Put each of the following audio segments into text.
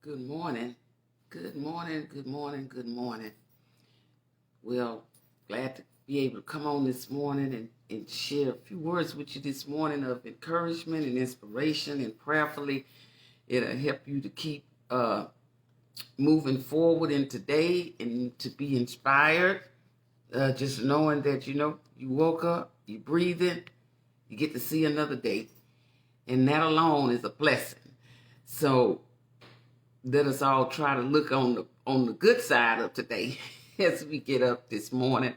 Good morning. Good morning. Good morning. Good morning. Well, glad to be able to come on this morning and share a few words with you this morning of encouragement and inspiration, and prayerfully it'll help you to keep moving forward in today and to be inspired. Just knowing that you woke up, you breathing, you get to see another day, and that alone is a blessing. So let us all try to look on the good side of today as we get up this morning.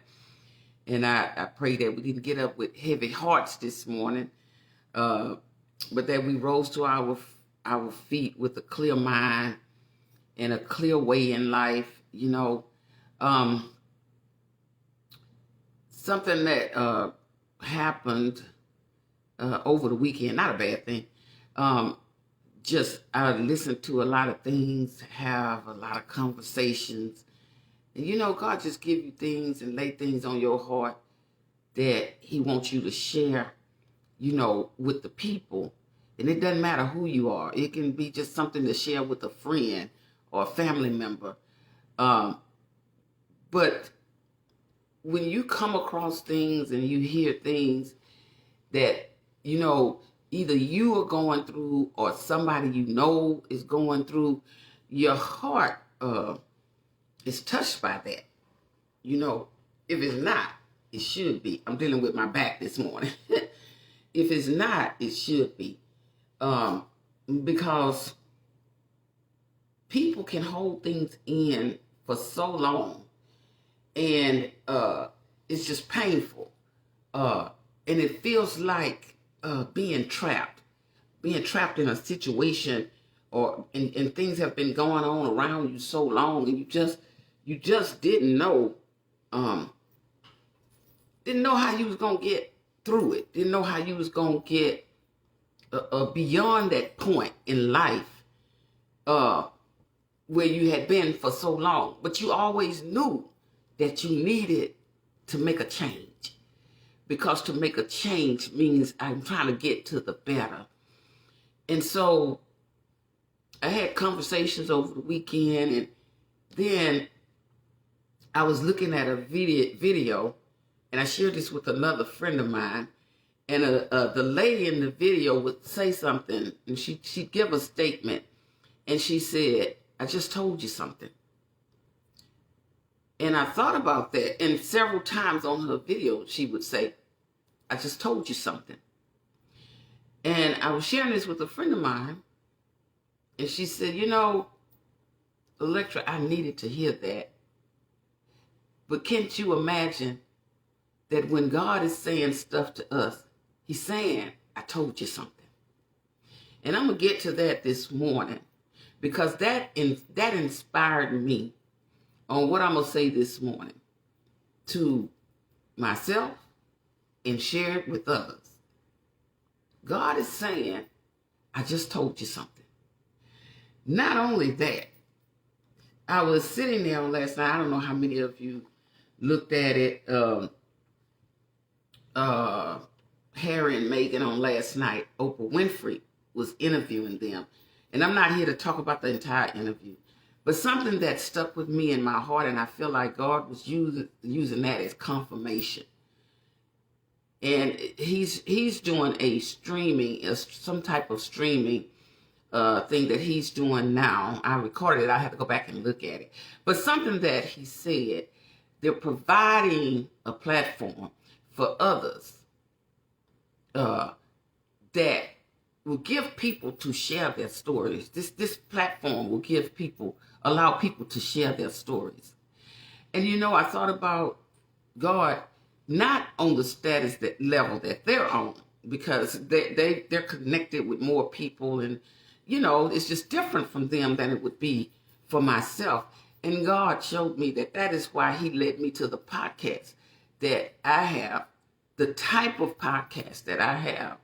And I pray that we didn't get up with heavy hearts this morning, but that we rose to our feet with a clear mind and a clear way in life. Something that happened over the weekend, not a bad thing. I listened to a lot of things, have a lot of conversations. And God just give you things and lay things on your heart that he wants you to share, with the people. And it doesn't matter who you are. It can be just something to share with a friend or a family member. But when you come across things and you hear things that, either you are going through or somebody is going through, your heart is touched by that. If it's not, it should be. I'm dealing with my back this morning. If it's not, it should be. Because people can hold things in for so long, and it's just painful. And it feels like being trapped in a situation, and things have been going on around you so long, and you just didn't know how you was gonna get through it, didn't know how you was gonna get beyond that point in life where you had been for so long. But you always knew that you needed to make a change, because to make a change means I'm trying to get to the better. And so I had conversations over the weekend, and then I was looking at a video, and I shared this with another friend of mine, and the lady in the video would say something, and she'd give a statement, and she said, "I just told you something." And I thought about that, and several times on her video, she would say, "I just told you something." And I was sharing this with a friend of mine, and she said, "Electra, I needed to hear that. But can't you imagine that when God is saying stuff to us, he's saying, I told you something." And I'm going to get to that this morning, because that inspired me on what I'm going to say this morning to myself and share it with others. God is saying, I just told you something. Not only that, I was sitting there last night. I don't know how many of you looked at it. Harry and Meghan on last night. Oprah Winfrey was interviewing them. And I'm not here to talk about the entire interview, but something that stuck with me in my heart, and I feel like God was using that as confirmation. And he's doing some type of streaming thing that he's doing now. I recorded it. I have to go back and look at it. But something that he said, they're providing a platform for others that will give people to share their stories. This platform will allow people to share their stories. And I thought about God not on the status level that they're on, because they're connected with more people, and it's just different from them than it would be for myself. And God showed me that is why he led me to the podcast that I have. The type of podcast that I have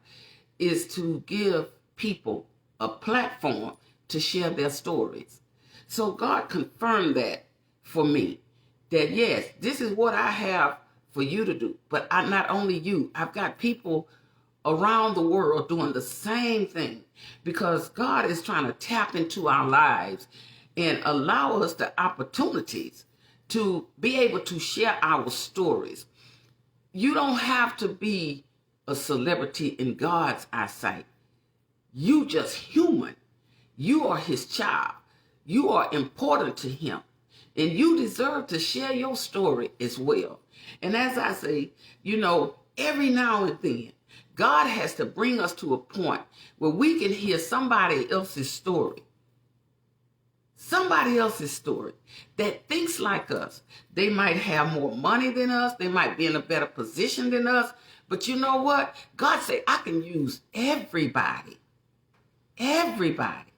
is to give people a platform to share their stories. So God confirmed that for me, that yes, this is what I have for you to do. But not only you, I've got people around the world doing the same thing, because God is trying to tap into our lives and allow us the opportunities to be able to share our stories. You don't have to be a celebrity in God's eyesight. You just human. You are his child. You are important to him. And you deserve to share your story as well. And as I say, every now and then, God has to bring us to a point where we can hear somebody else's story. Somebody else's story that thinks like us. They might have more money than us. They might be in a better position than us. But you know what? God said, I can use everybody. Everybody.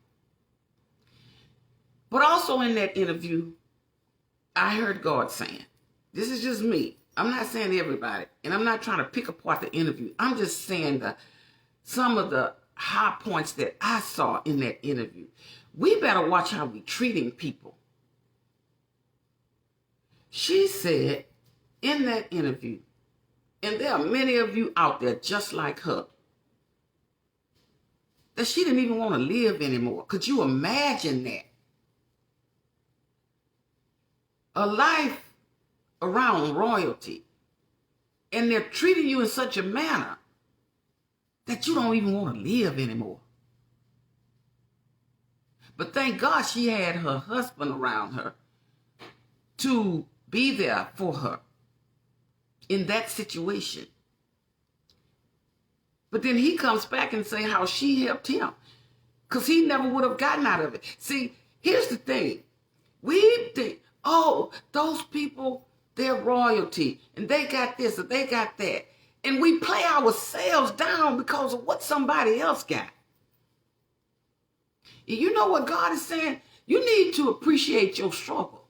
But also in that interview, I heard God saying, this is just me. I'm not saying everybody, and I'm not trying to pick apart the interview. I'm just saying some of the high points that I saw in that interview. We better watch how we treating people. She said in that interview, and there are many of you out there just like her, that she didn't even want to live anymore. Could you imagine that? A life around royalty, and they're treating you in such a manner that you don't even want to live anymore. But thank God she had her husband around her to be there for her in that situation. But then he comes back and say how she helped him, because he never would have gotten out of it. See, here's the thing. We think, oh, those people, they're royalty, and they got this and they got that. And we play ourselves down because of what somebody else got. You know what God is saying? You need to appreciate your struggle.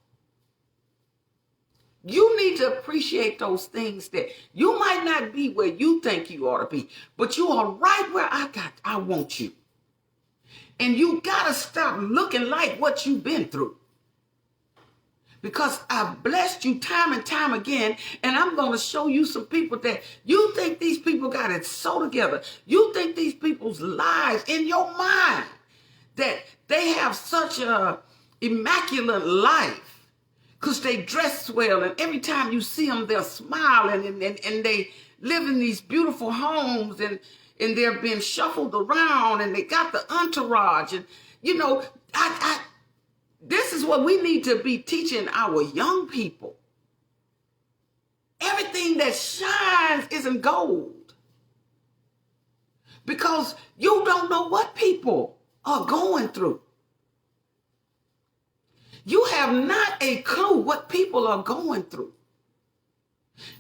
You need to appreciate those things that you might not be where you think you ought to be, but you are right where I want you. And you got to stop looking like what you've been through. Because I've blessed you time and time again, and I'm going to show you some people that you think these people got it so together. You think these people's lives in your mind, that they have such a immaculate life because they dress well, and every time you see them, they're smiling, and they live in these beautiful homes, and they're being shuffled around, and they got the entourage. And, this is what we need to be teaching our young people. Everything that shines isn't gold, because you don't know what people are going through. You have not a clue what people are going through.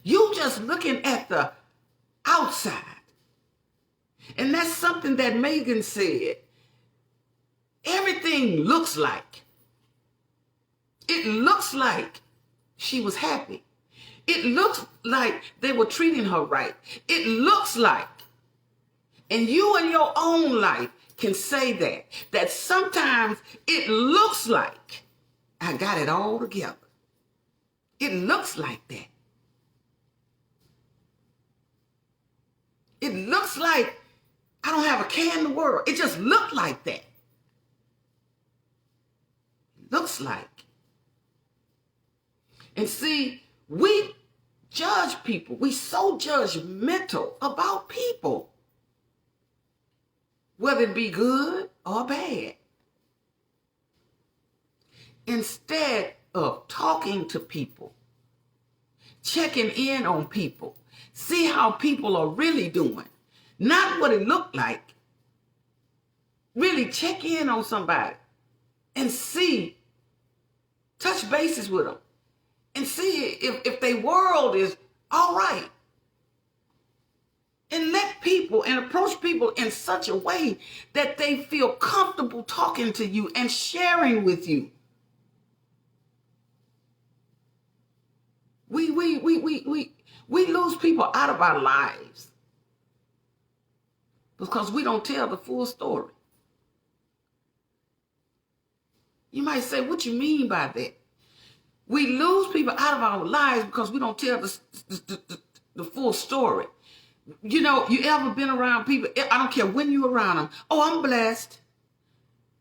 You just looking at the outside. And that's something that Megan said. Everything looks like. It looks like she was happy. It looks like they were treating her right. It looks like, and you in your own life can say that sometimes it looks like I got it all together. It looks like that. It looks like I don't have a care in the world. It just looked like that. It looks like. And see, we judge people. We so judgmental about people, whether it be good or bad. Instead of talking to people, checking in on people, see how people are really doing, not what it looked like. Really check in on somebody and see, touch bases with them, and see if their world is all right. And let people and approach people in such a way that they feel comfortable talking to you and sharing with you. We lose people out of our lives because we don't tell the full story. You might say, what you mean by that? We lose people out of our lives because we don't tell the full story. You know, you ever been around people? I don't care when you're around them. Oh, I'm blessed.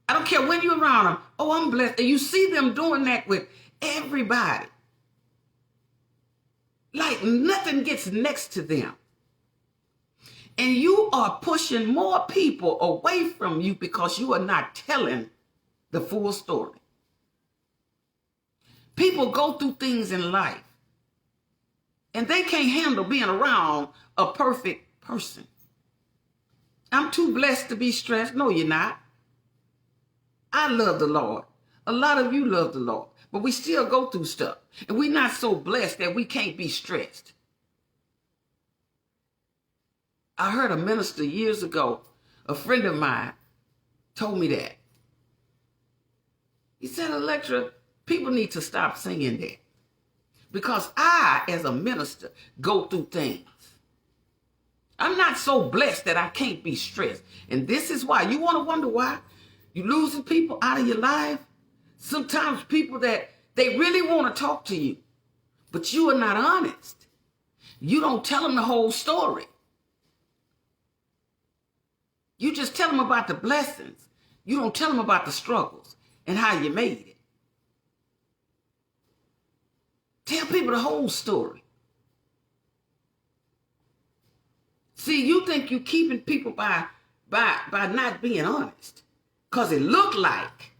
I don't care when you're around them. Oh, I'm blessed. And you see them doing that with everybody. Like nothing gets next to them. And you are pushing more people away from you because you are not telling the full story. People go through things in life and they can't handle being around a perfect person. I'm too blessed to be stressed. No, you're not. I love the Lord. A lot of you love the Lord, but we still go through stuff. And we're not so blessed that we can't be stressed. I heard a minister years ago, a friend of mine, told me that. He said, Electra, people need to stop saying that. Because I, as a minister, go through things. I'm not so blessed that I can't be stressed. And this is why. You want to wonder why? You losing people out of your life? Sometimes people that they really want to talk to you, but you are not honest. You don't tell them the whole story. You just tell them about the blessings. You don't tell them about the struggles and how you made it. Tell people the whole story. See, you think you're keeping people by not being honest. Because it look like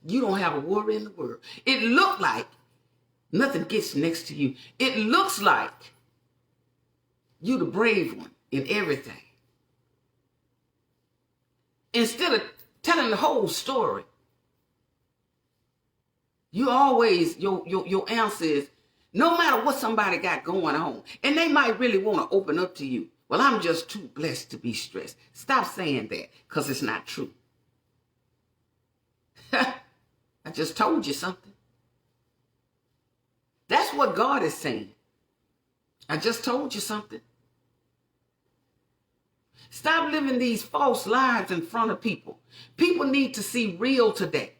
you don't have a worry in the world. It look like nothing gets next to you. It looks like you the brave one in everything. Instead of telling the whole story, you always, your answer is, no matter what somebody got going on, and they might really want to open up to you. Well, I'm just too blessed to be stressed. Stop saying that, because it's not true. I just told you something. That's what God is saying. I just told you something. Stop living these false lives in front of people. People need to see real today.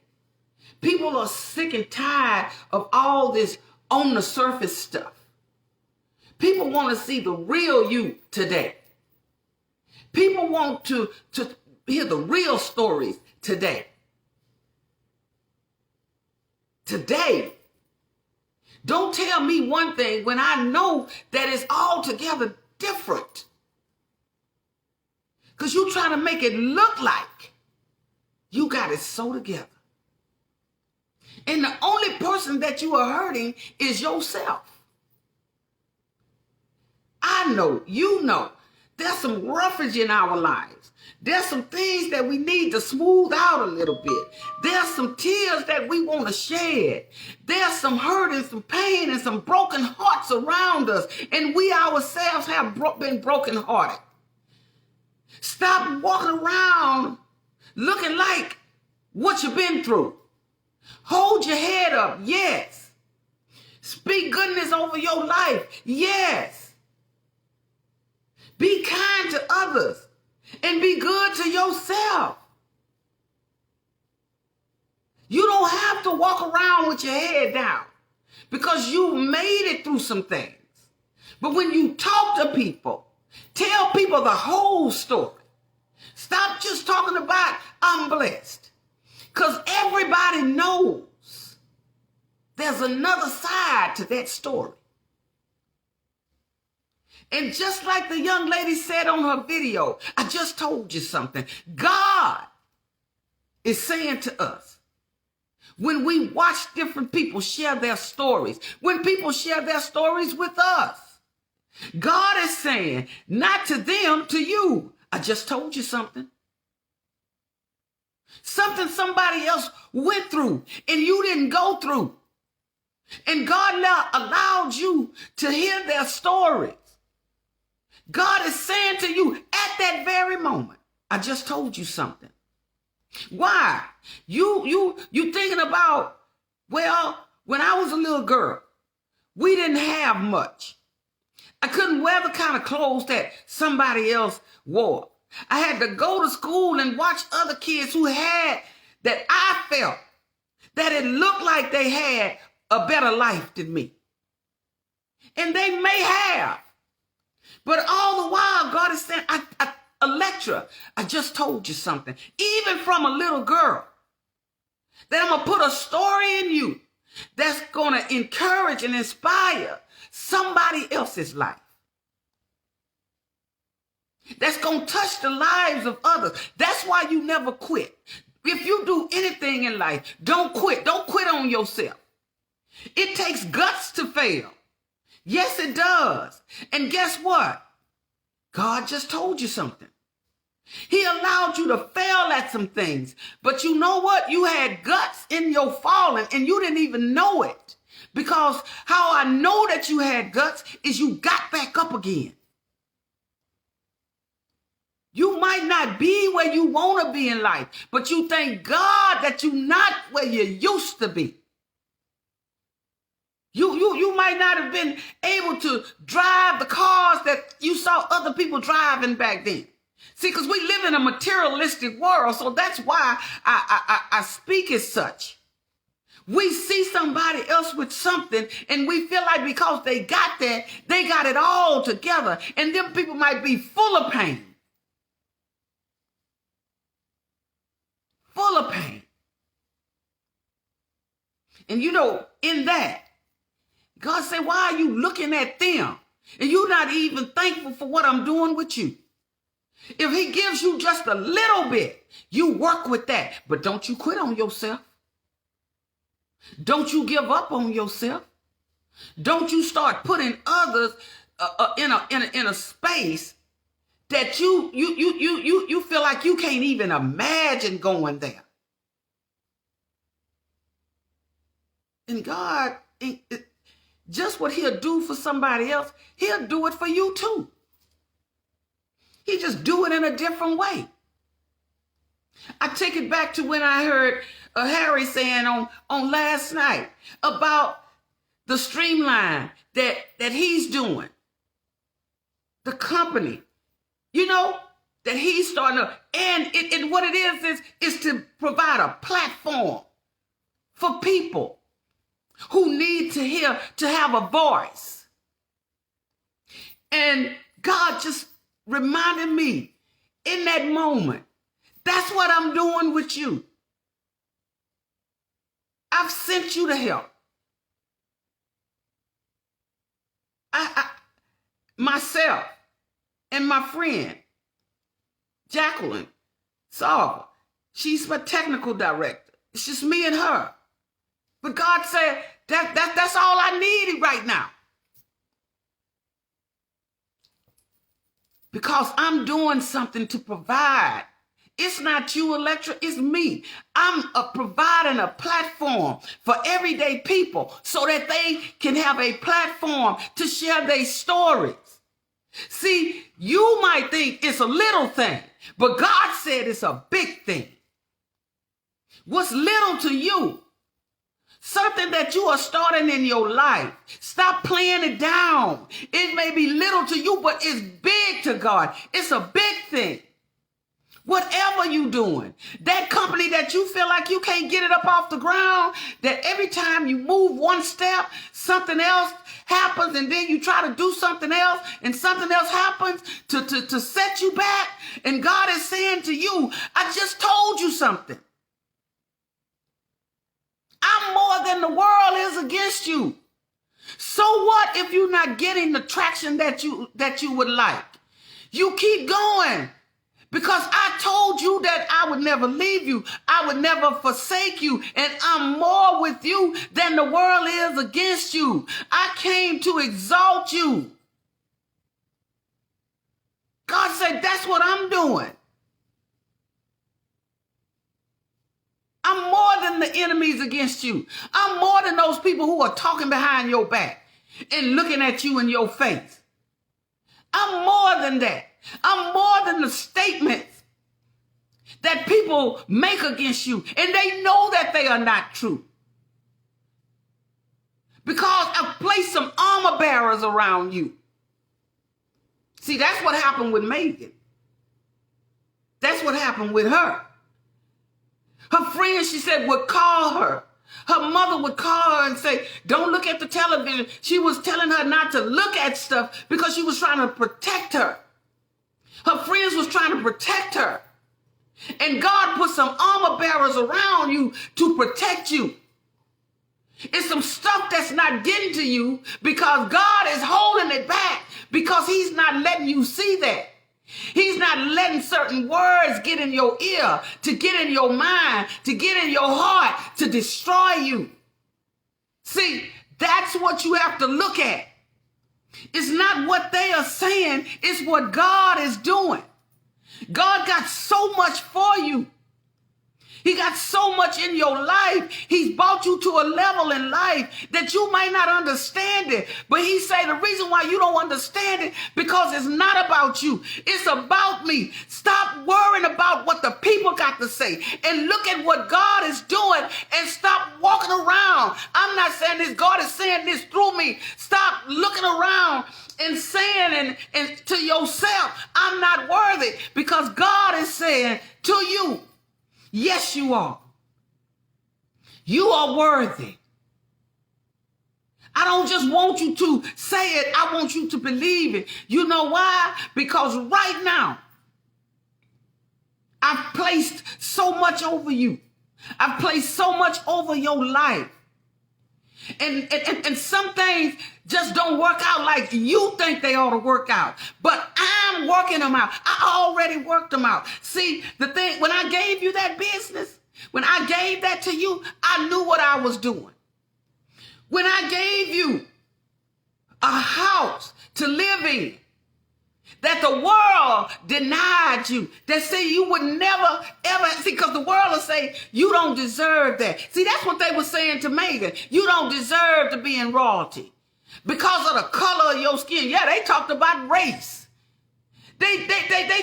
People are sick and tired of all this on the surface stuff. People want to see the real you today. People want to hear the real stories today. Today. Don't tell me one thing when I know that it's altogether different. Because you're trying to make it look like you got it so together. And the only person that you are hurting is yourself. I know, you know, there's some roughage in our lives. There's some things that we need to smooth out a little bit. There's some tears that we want to shed. There's some hurt and some pain and some broken hearts around us. And we ourselves have been brokenhearted. Stop walking around looking like what you've been through. Hold your head up, yes. Speak goodness over your life, yes. Be kind to others and be good to yourself. You don't have to walk around with your head down because you made it through some things. But when you talk to people, tell people the whole story. Stop just talking about, I'm blessed. Because everybody knows there's another side to that story. And just like the young lady said on her video, I just told you something. God is saying to us, when we watch different people share their stories, when people share their stories with us, God is saying, not to them, to you. I just told you something. Something somebody else went through and you didn't go through. And God now allowed you to hear their stories. God is saying to you at that very moment, I just told you something. Why? You thinking about, well, when I was a little girl, we didn't have much. I couldn't wear the kind of clothes that somebody else wore. I had to go to school and watch other kids who had that I felt that it looked like they had a better life than me. And they may have. But all the while, God is saying, Electra, I just told you something. Even from a little girl, that I'm going to put a story in you that's going to encourage and inspire somebody else's life. That's going to touch the lives of others. That's why you never quit. If you do anything in life, don't quit. Don't quit on yourself. It takes guts to fail. Yes, it does. And guess what? God just told you something. He allowed you to fail at some things. But you know what? You had guts in your falling and you didn't even know it. Because how I know that you had guts is you got back up again. You might not be where you want to be in life, but you thank God that you're not where you used to be. You might not have been able to drive the cars that you saw other people driving back then. See, because we live in a materialistic world, so that's why I speak as such. We see somebody else with something, and we feel like because they got that, they got it all together, and them people might be full of pain. Full of pain. And you know, in that, God said, why are you looking at them? And you're not even thankful for what I'm doing with you. If he gives you just a little bit, you work with that. But don't you quit on yourself. Don't you give up on yourself. Don't you start putting others in a space that you feel like you can't even imagine going there. And God, just what he'll do for somebody else, he'll do it for you too. He just do it in a different way. I take it back to when I heard Harry saying on last night about the streamline that he's doing. The company, you know, that he's starting to, and what it is to provide a platform for people who need to hear, to have a voice. And God just reminded me in that moment, that's what I'm doing with you. I've sent you to help. Myself and my friend, Jacqueline Salva, she's my technical director. It's just me and her. But God said, that's all I needed right now. Because I'm doing something to provide. It's not you, Electra, it's me. I'm providing a platform for everyday people so that they can have a platform to share their stories. See, you might think it's a little thing, but God said it's a big thing. What's little to you? Something that you are starting in your life. Stop playing it down. It may be little to you, but it's big to God. It's a big thing. Whatever you doing, that company that you feel like you can't get it up off the ground, that every time you move one step, something else happens, and then you try to do something else, and something else happens to set you back. And God is saying to you, I just told you something. I'm more than the world is against you. So what if you're not getting the traction that you would like? You keep going. Because I told you that I would never leave you. I would never forsake you. And I'm more with you than the world is against you. I came to exalt you. God said, that's what I'm doing. I'm more than the enemies against you. I'm more than those people who are talking behind your back and looking at you in your face. I'm more than that. I'm more than the statements that people make against you, and they know that they are not true. Because I've placed some armor bearers around you. See, that's what happened with Megan. That's what happened with her. Her friends, she said, would call her Her mother would call her and say, don't look at the television. She was telling her not to look at stuff because she was trying to protect her. Her friends was trying to protect her. And God put some armor bearers around you to protect you. It's some stuff that's not getting to you because God is holding it back because he's not letting you see that. He's not letting certain words get in your ear, to get in your mind, to get in your heart, to destroy you. See, that's what you have to look at. It's not what they are saying, it's what God is doing. God got so much for you. He got so much in your life. He's brought you to a level in life that you might not understand it. But he say the reason why you don't understand it, because it's not about you. It's about me. Stop worrying about what the people got to say and look at what God is doing and stop walking around. I'm not saying this. God is saying this through me. Stop looking around and saying and to yourself, I'm not worthy, because God is saying to you, yes, you are. You are worthy. I don't just want you to say it. I want you to believe it. You know why? Because right now, I've placed so much over you. I've placed so much over your life. And some things just don't work out like you think they ought to work out. But I'm working them out. I already worked them out. See, the thing, when I gave you that business, when I gave that to you, I knew what I was doing. When I gave you a house to live in, that the world denied you, that say you would never, ever, see, because the world will say, you don't deserve that. See, that's what they were saying to Megan. You don't deserve to be in royalty because of the color of your skin. Yeah, they talked about race. They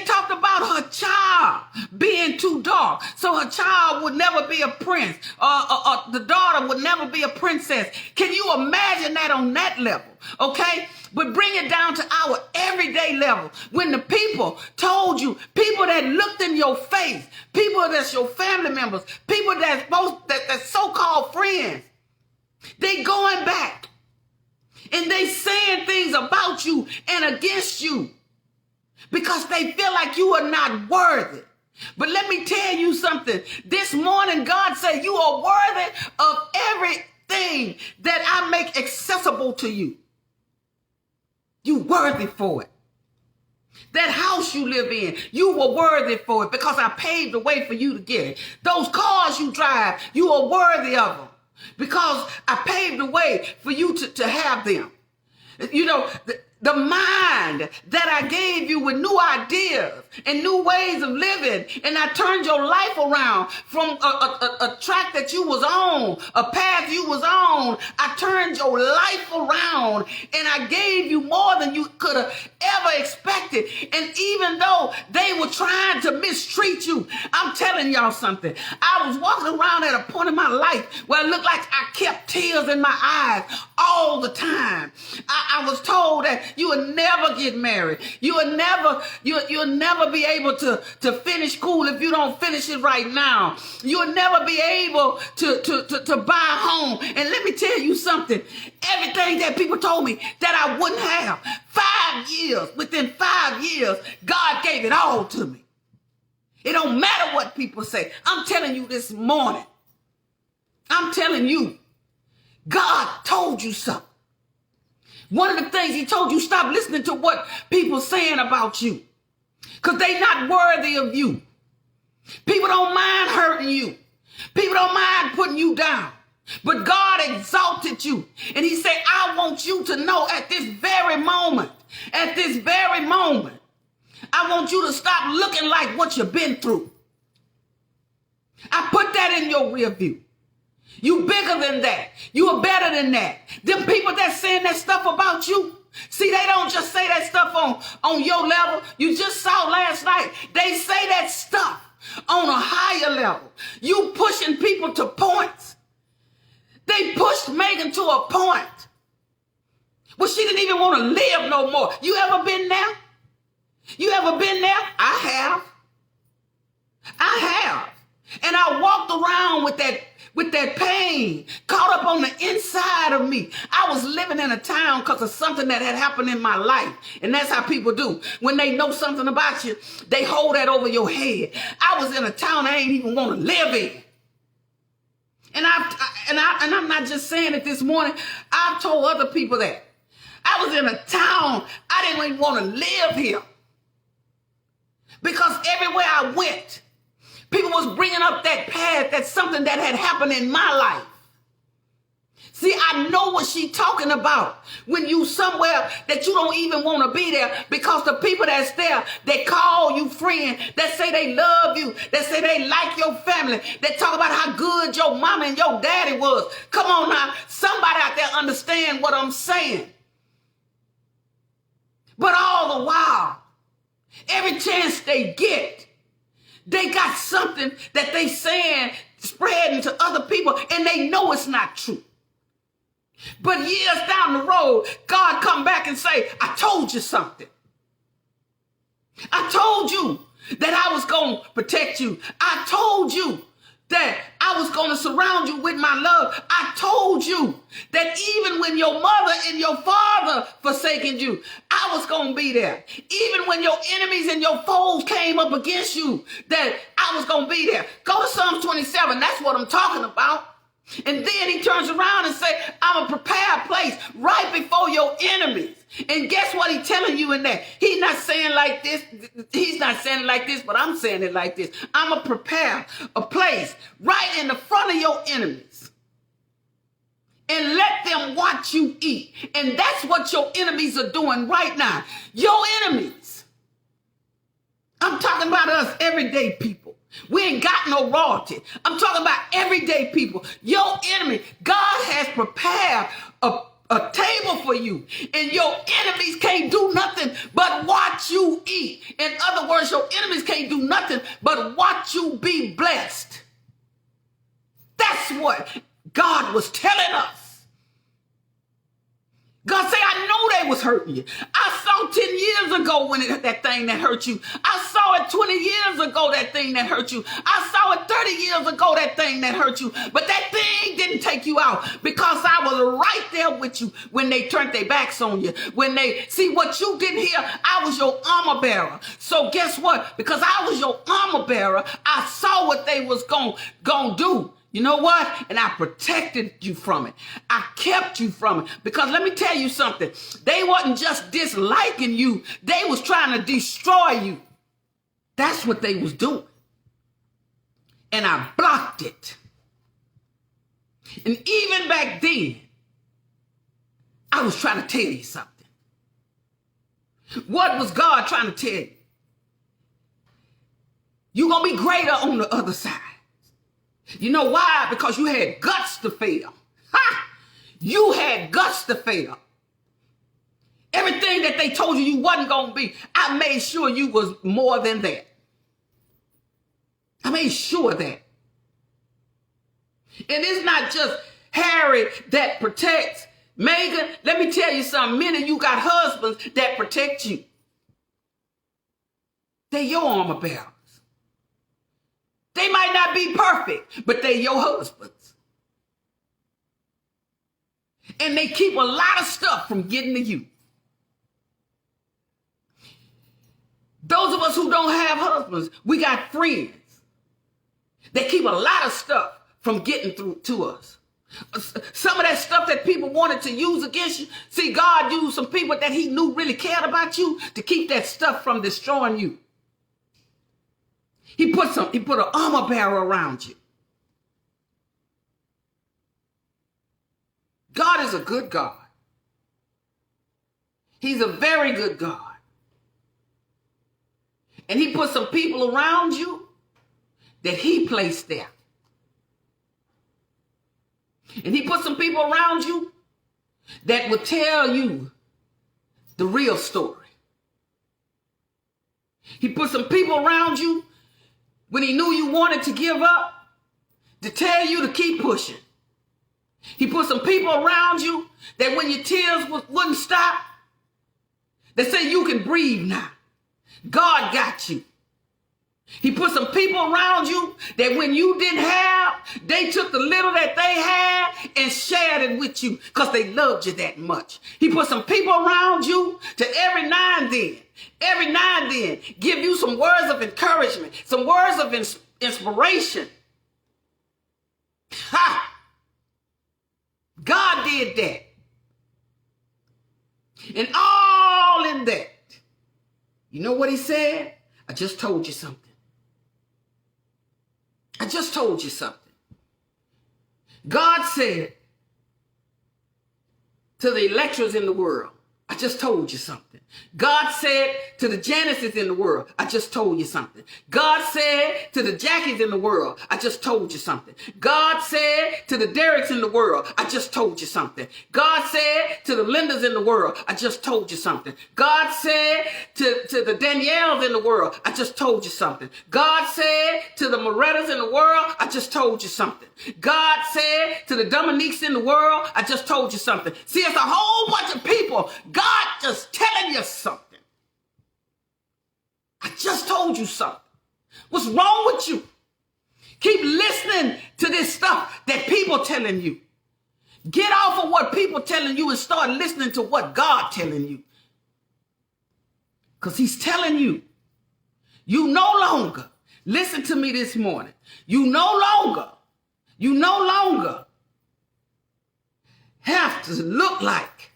talked about her child being too dark, so her child would never be a prince, or the daughter would never be a princess. Can you imagine that on that level? Okay? But bring it down to our everyday level. When the people told you, people that looked in your face, people that's your family members, people that's so-called friends, they going back and they saying things about you and against you because they feel like you are not worthy. But let me tell you something. This morning, God said you are worthy of everything that I make accessible to you. You worthy for it. That house you live in, you were worthy for it because I paved the way for you to get it. Those cars you drive, you are worthy of them because I paved the way for you to have them. You know, the mind that I gave you with new ideas and new ways of living, and I turned your life around from a track that you was on, a path you was on. I turned your life around and I gave you more than you could have ever expected. And even though they were trying to mistreat you, I'm telling y'all something. I was walking around at a point in my life where it looked like I kept tears in my eyes all the time. I was told that you will never get married. You'll never be able to finish school if you don't finish it right now. You'll never be able to buy a home. And let me tell you something. Everything that people told me that I wouldn't have, 5 years, within 5 years, God gave it all to me. It don't matter what people say. I'm telling you this morning. I'm telling you, God told you something. One of the things he told you, stop listening to what people saying about you, because they not worthy of you. People don't mind hurting you. People don't mind putting you down. But God exalted you. And he said, I want you to know at this very moment, I want you to stop looking like what you've been through. I put that in your rear view. You bigger than that. You are better than that. Them people that saying that stuff about you, see, they don't just say that stuff on your level. You just saw last night. They say that stuff on a higher level. You pushing people to points. They pushed Megan to a point where she didn't even want to live no more. You ever been there? You ever been there? I have. And I walked around with with that pain caught up on the inside of me. I was living in a town because of something that had happened in my life. And that's how people do. When they know something about you, they hold that over your head. I was in a town I ain't even want to live in. And I'm not just saying it this morning. I've told other people that. I was in a town I didn't even want to live here. Because everywhere I went, people was bringing up that past, that's something that had happened in my life. See, I know what she's talking about. When you somewhere that you don't even want to be there, because the people that's there, they call you friend, that say they love you, that say they like your family, that talk about how good your mama and your daddy was. Come on now, somebody out there understand what I'm saying. But all the while, every chance they get, they got something that they saying, spreading to other people, and they know it's not true. But years down the road, God come back and say, I told you something. I told you that I was going to protect you. I told you that I was going to surround you with my love. I told you that even when your mother and your father forsaken you, I was going to be there. Even when your enemies and your foes came up against you, that I was going to be there. Go to Psalms 27. That's what I'm talking about. And then he turns around and say, I'm a prepared place right before your enemies. And guess what he's telling you in that? He's not saying like this. He's not saying it like this, but I'm saying it like this. I'm a prepare a place right in the front of your enemies. And let them watch you eat. And that's what your enemies are doing right now. Your enemies. I'm talking about us everyday people. We ain't got no royalty. I'm talking about everyday people. Your enemy, God has prepared a table for you. And your enemies can't do nothing but watch you eat. In other words, your enemies can't do nothing but watch you be blessed. That's what God was telling us. God say, I know they was hurting you. I saw 10 years ago when that thing that hurt you. I saw it 20 years ago, that thing that hurt you. I saw it 30 years ago, that thing that hurt you. But that thing didn't take you out because I was right there with you when they turned their backs on you. When they see what you didn't hear, I was your armor bearer. So guess what? Because I was your armor bearer, I saw what they was gonna do. You know what? And I protected you from it. I kept you from it. Because let me tell you something. They wasn't just disliking you. They was trying to destroy you. That's what they was doing. And I blocked it. And even back then, I was trying to tell you something. What was God trying to tell you? You're going to be greater on the other side. You know why? Because you had guts to fail. Ha! You had guts to fail. Everything that they told you wasn't going to be, I made sure you was more than that. I made sure that. And it's not just Harry that protects. Megan, let me tell you something. Many of you got husbands that protect you. They're your armor bearers. They might not be perfect, but they're your husbands. And they keep a lot of stuff from getting to you. Those of us who don't have husbands, we got friends. They keep a lot of stuff from getting through to us. Some of that stuff that people wanted to use against you. See, God used some people that he knew really cared about you to keep that stuff from destroying you. He put an armor bearer around you. God is a good God. He's a very good God. And he put some people around you that he placed there. And he put some people around you that will tell you the real story. He put some people around you when he knew you wanted to give up, to tell you to keep pushing. He put some people around you that when your tears wouldn't stop, they say you can breathe now. God got you. He put some people around you that when you didn't have, they took the little that they had and shared it with you because they loved you that much. He put some people around you to every now and then, give you some words of encouragement, some words of inspiration. Ha! God did that. And all in that, you know what he said? I just told you something. I just told you something. God said to the Electras in the world, I just told you something. God said to the Janices in the world, I just told you something. God said to the Jackies in the world, I just told you something. God said to the Derricks in the world, I just told you something. God said to the Lindas in the world, I just told you something. God said to the Danielles in the world, I just told you something. God said to the Morettas in the world, I just told you something. God said to the Dominiques in the world, I just told you something. See, it's a whole bunch of people. God just telling you something. I just told you something. What's wrong with you? Keep listening to this stuff that people telling you. Get off of what people telling you and start listening to what God telling you. Because he's telling you, you no longer, listen to me this morning, you no longer have to look like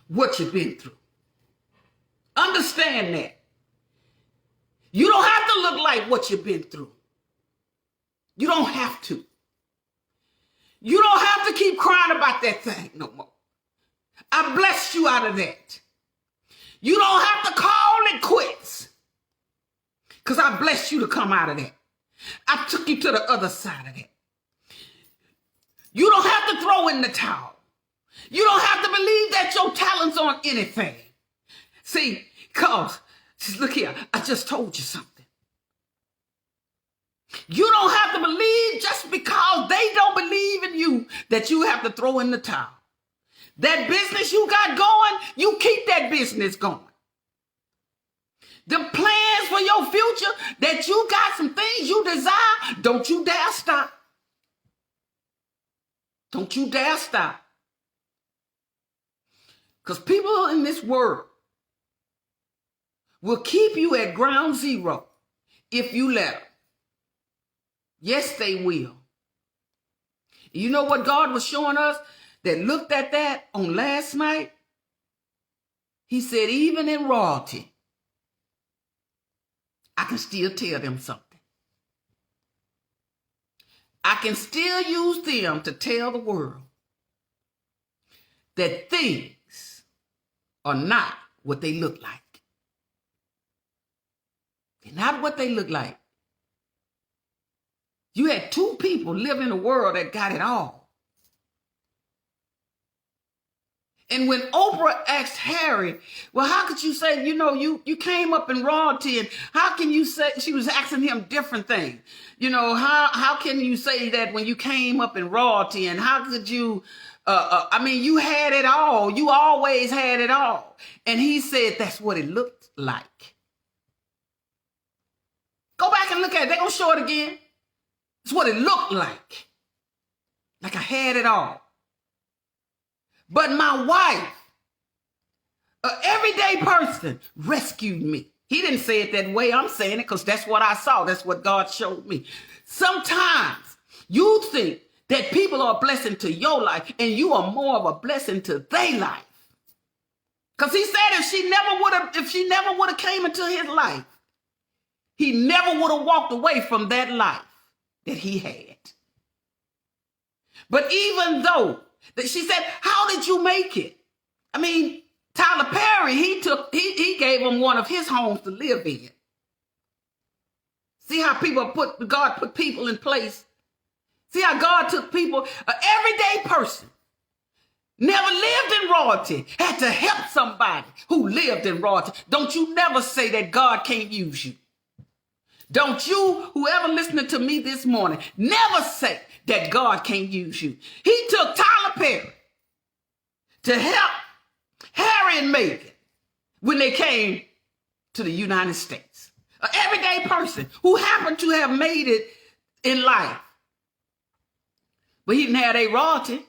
what you've been through. Understand that. You don't have to look like what you've been through. You don't have to. You don't have to keep crying about that thing no more. I blessed you out of that. You don't have to call it quits because I blessed you to come out of that. I took you to the other side of that. You don't have to throw in the towel. You don't have to believe that your talent's on anything. See, because, look here, I just told you something. You don't have to believe just because they don't believe in you that you have to throw in the towel. That business you got going, you keep that business going. The plans for your future, that you got some things you desire, don't you dare stop. Don't you dare stop. Because people in this world will keep you at ground zero if you let them. Yes, they will. You know what God was showing us that looked at that on last night? He said, even in royalty, I can still tell them something. I can still use them to tell the world that things are not what they look like. They're not what they look like. You had two people live in a world that got it all. And when Oprah asked Harry, well, how could you say, you came up in royalty, and how can you say, she was asking him different things. How can you say that when you came up in royalty, and how could you, you had it all. You always had it all. And he said, that's what it looked like. Go back and look at it. They're going to show it again. It's what it looked like. Like I had it all. But my wife, an everyday person, rescued me. He didn't say it that way. I'm saying it because that's what I saw. That's what God showed me. Sometimes you think that people are a blessing to your life and you are more of a blessing to their life. Because he said if she never would have came into his life, he never would have walked away from that life that he had. But even though that she said, how did you make it? Tyler Perry, he gave him one of his homes to live in. See how God put people in place. See how God took people, an everyday person, never lived in royalty, had to help somebody who lived in royalty. Don't you never say that God can't use you. Don't you, whoever listening to me this morning, never say that God can't use you. He took Tyler Perry to help Harry and Meghan when they came to the United States. an everyday person who happened to have made it in life. But he didn't have their royalty.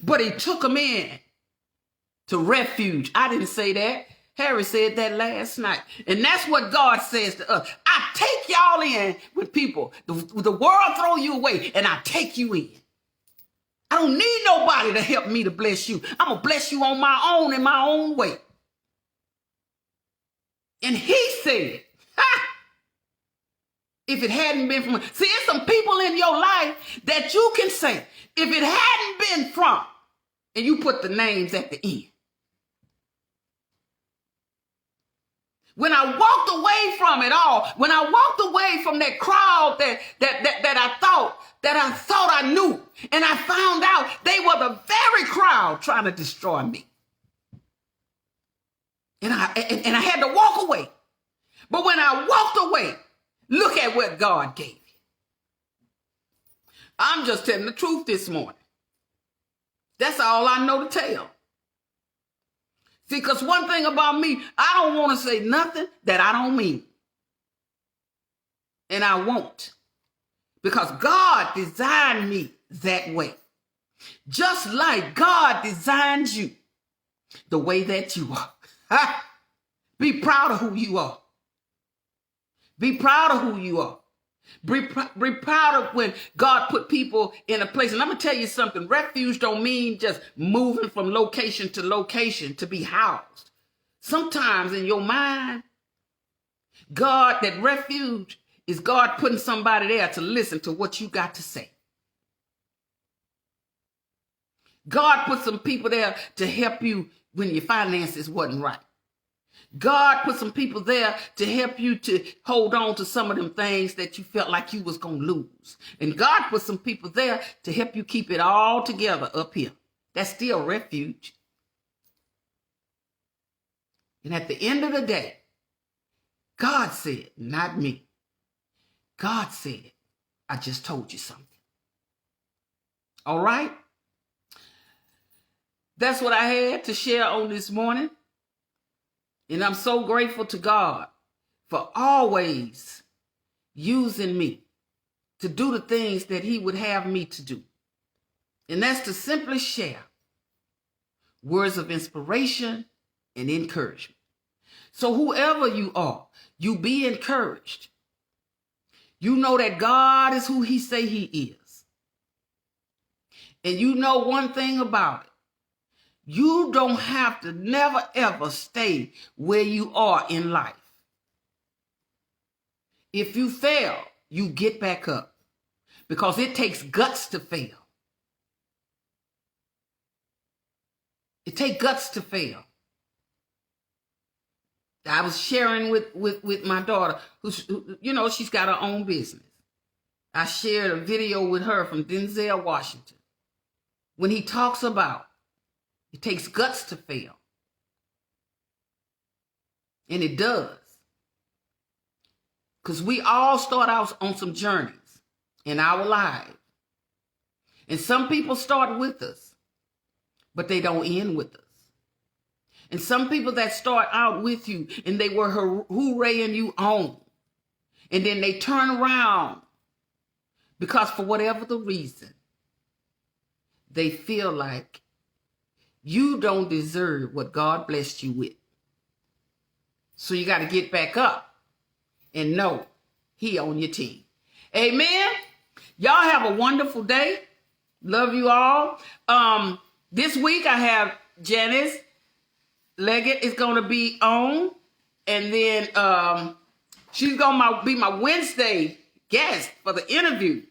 But he took them in to refuge. I didn't say that. Harry said that last night. And that's what God says to us. I take y'all in with people. The world throw you away, and I take you in. I don't need nobody to help me to bless you. I'm going to bless you on my own in my own way. And he said, if it hadn't been from, see, there's some people in your life that you can say, if it hadn't been from, and you put the names at the end. When I walked away from it all, when I walked away from that crowd that I thought I knew, and I found out they were the very crowd trying to destroy me. And I had to walk away. But when I walked away, look at what God gave you. I'm just telling the truth this morning. That's all I know to tell. See, because one thing about me, I don't want to say nothing that I don't mean. And I won't. Because God designed me that way. Just like God designed you the way that you are. Be proud of who you are. Be proud of who you are. Be proud of when God put people in a place. And I'm going to tell you something. Refuge don't mean just moving from location to location to be housed. Sometimes in your mind, that refuge is God putting somebody there to listen to what you got to say. God put some people there to help you when your finances wasn't right. God put some people there to help you to hold on to some of them things that you felt like you was going to lose. And God put some people there to help you keep it all together up here. That's still refuge. And at the end of the day, God said, not me. God said, I just told you something. All right? That's what I had to share on this morning. And I'm so grateful to God for always using me to do the things that he would have me to do. And that's to simply share words of inspiration and encouragement. So whoever you are, you be encouraged. You know that God is who he say he is. And you know one thing about it. You don't have to never, ever stay where you are in life. If you fail, you get back up because it takes guts to fail. It takes guts to fail. I was sharing with my daughter, who, she's got her own business. I shared a video with her from Denzel Washington when he talks about it takes guts to fail. And it does. Because we all start out on some journeys in our lives. And some people start with us, but they don't end with us. And some people that start out with you and they were hooraying you on. And then they turn around because for whatever the reason, they feel like you don't deserve what God blessed you with. So you got to get back up and know he on your team. Amen. Y'all have a wonderful day. Love you all. This week I have Janice Leggett is going to be on. And then she's going to be my Wednesday guest for the interview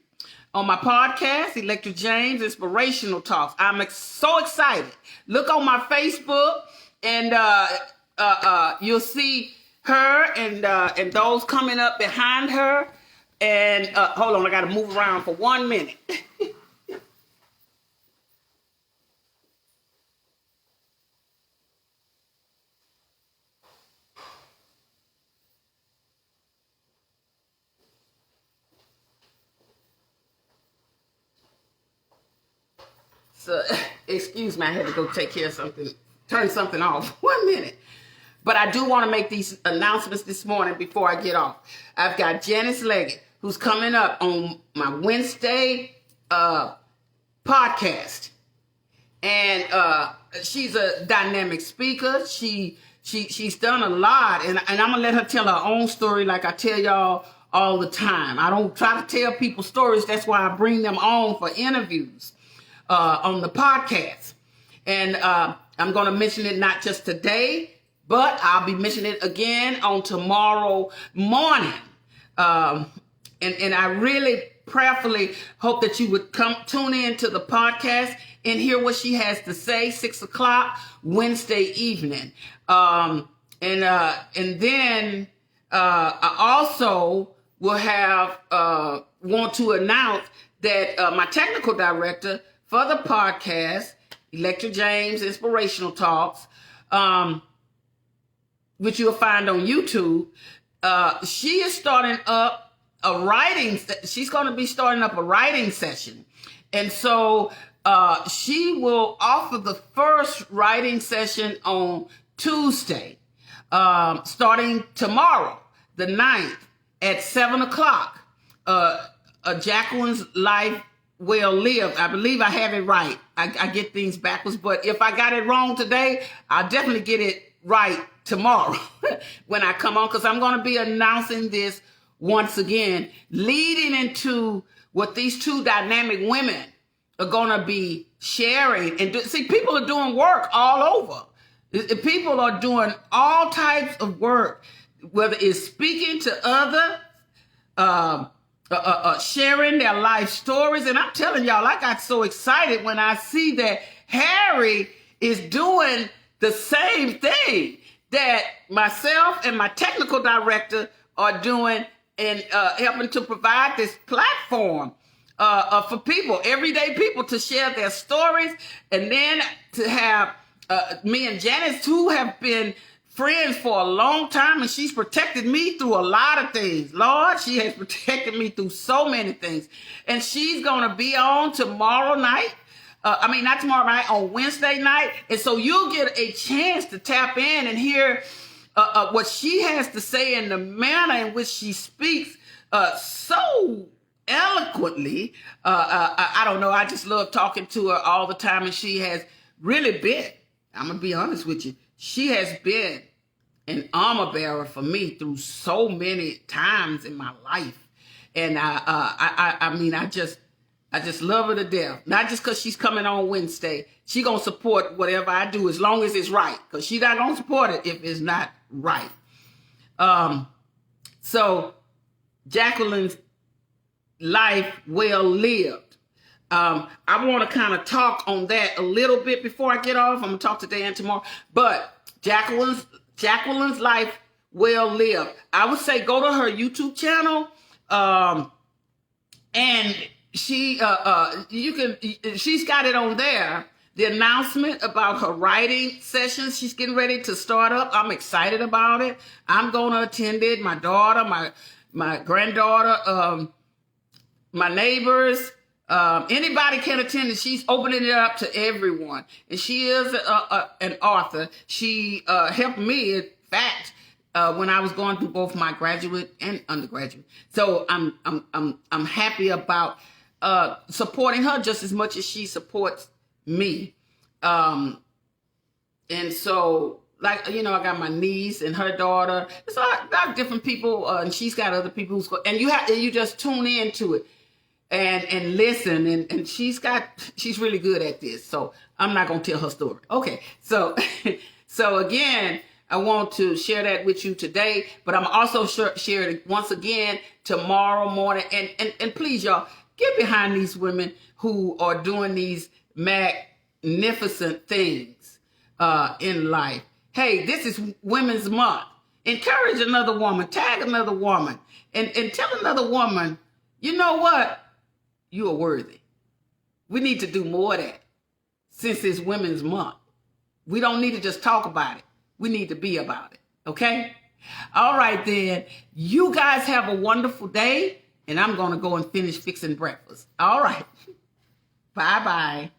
on my podcast, Electra James Inspirational Talks. I'm so excited. Look on my Facebook and you'll see her and those coming up behind her. And hold on, I got to move around for 1 minute. So, excuse me, I had to go take care of something, turn something off. 1 minute. But I do want to make these announcements this morning before I get off. I've got Janice Leggett, who's coming up on my Wednesday podcast. And she's a dynamic speaker. She's done a lot. And I'm going to let her tell her own story like I tell y'all all the time. I don't try to tell people stories. That's why I bring them on for interviews on the podcast. And I'm going to mention it not just today, but I'll be mentioning it again on tomorrow morning. And I really prayerfully hope that you would tune in to the podcast and hear what she has to say, 6 o'clock Wednesday evening. And then I also will have want to announce that my technical director for the podcast, Electra James Inspirational Talks, which you'll find on YouTube, she is starting up a writing. She's going to be starting up a writing session, and so she will offer the first writing session on Tuesday, starting tomorrow, the 9th at 7 o'clock. Jacqueline's Life Well Lived. I believe I have it right. I get things backwards, but if I got it wrong today, I'll definitely get it right tomorrow when I come on, because I'm going to be announcing this once again, leading into what these two dynamic women are going to be sharing. And see, people are doing work all over. People are doing all types of work, whether it's speaking to others, sharing their life stories. And I'm telling y'all, I got so excited when I see that Harry is doing the same thing that myself and my technical director are doing, and helping to provide this platform for people, everyday people, to share their stories. And then to have me and Janice, who have been friends for a long time, and she's protected me through a lot of things. Lord, she has protected me through so many things. And she's going to be on tomorrow night. Not tomorrow night, on Wednesday night. And so you'll get a chance to tap in and hear what she has to say in the manner in which she speaks so eloquently. I don't know. I just love talking to her all the time. And she has really been, I'm going to be honest with you, she has been an armor bearer for me through so many times in my life. And I just love her to death. Not just because she's coming on Wednesday. She going to support whatever I do as long as it's right. Because she's not going to support it if it's not right. So Jacqueline's Life Well Lived. I want to kind of talk on that a little bit before I get off. I'm going to talk today and tomorrow. But Jacqueline's Life Well Lived. I would say go to her YouTube channel. And she's got it on there. The announcement about her writing sessions she's getting ready to start up. I'm excited about it. I'm going to attend it. My daughter, my granddaughter, my neighbors, anybody can attend it. She's opening it up to everyone. And she is an author. She helped me, in fact, when I was going through both my graduate and undergraduate. So I'm happy about supporting her just as much as she supports me. And so, like, I got my niece and her daughter. It's a lot of different people, and she's got other people who's and you just tune into it and listen. And she's really good at this. So I'm not gonna tell her story. Okay, so again, I want to share that with you today, but I'm also sharing it once again tomorrow morning. And please, y'all, get behind these women who are doing these magnificent things in life. Hey, this is Women's Month. Encourage another woman, tag another woman, and tell another woman, you know what? You are worthy. We need to do more of that since it's Women's Month. We don't need to just talk about it. We need to be about it. Okay? All right, then. You guys have a wonderful day, and I'm going to go and finish fixing breakfast. All right. Bye-bye.